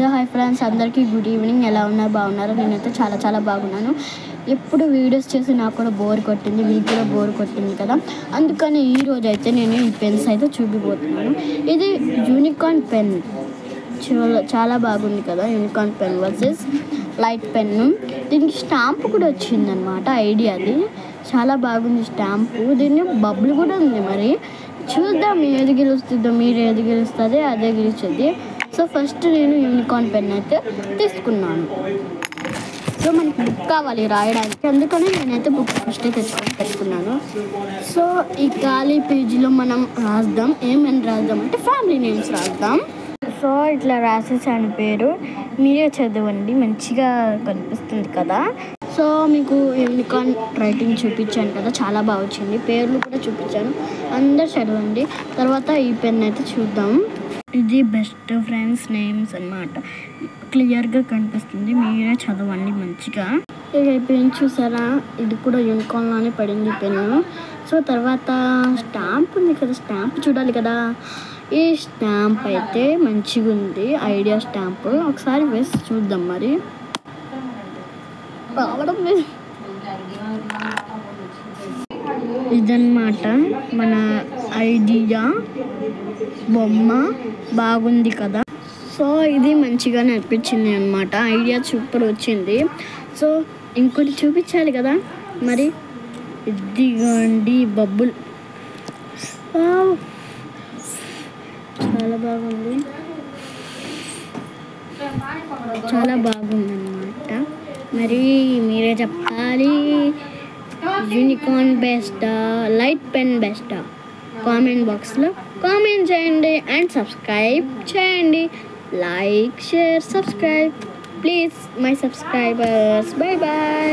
Hello hi friends, అందరికీ good evening. ఎలా ఉన్నారు? బాగున్నారు? నేనైతే చాలా చాలా బాగున్నాను. ఎప్పుడు వీడియోస్ చేసి నాకు కూడా బోర్ కొట్టింది, మీకు కూడా బోర్ కొట్టింది కదా. అందుకని ఈరోజు అయితే నేను ఈ పెన్స్ అయితే చూపిపోతున్నాను. ఇది యూనికార్న్ పెన్, చాలా బాగుంది కదా. Unicorn pen versus light pen. దీనికి స్టాంప్ కూడా వచ్చిందనమాట. ఐడియాది చాలా బాగుంది స్టాంపు. దీన్ని బబుల్ కూడా ఉంది. మరి చూద్దాం ఏది గెలుస్తుందో, మీరు ఏది గెలుస్తుంది అదే గెలిచేది. సో ఫస్ట్ నేను యూనికార్న్ పెన్ అయితే తీసుకున్నాను. సో మనకి బుక్ కావాలి రాయడానికి, అందుకని నేనైతే బుక్ ఫస్టే తెచ్చుకొని పెట్టుకున్నాను. సో ఈ ఖాళీ పేజీలో మనం రాద్దాం. ఏమని రాద్దాం అంటే ఫ్యామిలీ నేమ్స్ రాద్దాం. సో ఇట్లా రాసేసాను పేరు, మీరే చదవండి, మంచిగా కనిపిస్తుంది కదా. సో మీకు యూనికార్న్ రైటింగ్ చూపించాను కదా, చాలా బాగా వచ్చింది. పేర్లు కూడా చూపించాను, అందరు చదవండి. తర్వాత ఈ పెన్ అయితే చూద్దాం. ఇది బెస్ట్ ఫ్రెండ్స్ నేమ్స్ అన్నమాట, క్లియర్గా కనిపిస్తుంది, మీరే చదవండి మంచిగా. ఇక ఈ పెన్ చూసారా, ఇది కూడా యూనికార్న్లోనే పడింది పెన్ను. సో తర్వాత స్టాంప్ ఉంది కదా, స్టాంప్ చూడాలి కదా. ఈ స్టాంప్ అయితే మంచిగా ఉంది, ఐడియా స్టాంప్. ఒకసారి వేసి చూద్దాం. మరి రావడం లేదు. ఇదన్నమాట మన ఐడియా బొమ్మ, బాగుంది కదా. సో ఇది మంచిగానే అనిపించింది అనమాట, ఐడియా సూపర్ వచ్చింది. సో ఇంకోటి చూపించాలి కదా. మరి ఇదిగోండి బబుల్, చాలా బాగుంది, చాలా బాగుంది అన్నమాట. మరి మీరే చెప్పాలి, యూనికార్న్ బెస్టా లైట్ పెన్ బెస్టా? కామెంట్ బాక్స్లో కామెంట్ చేయండి అండ్ సబ్స్క్రైబ్ చేయండి. Like, share, subscribe please my subscribers. Bye bye.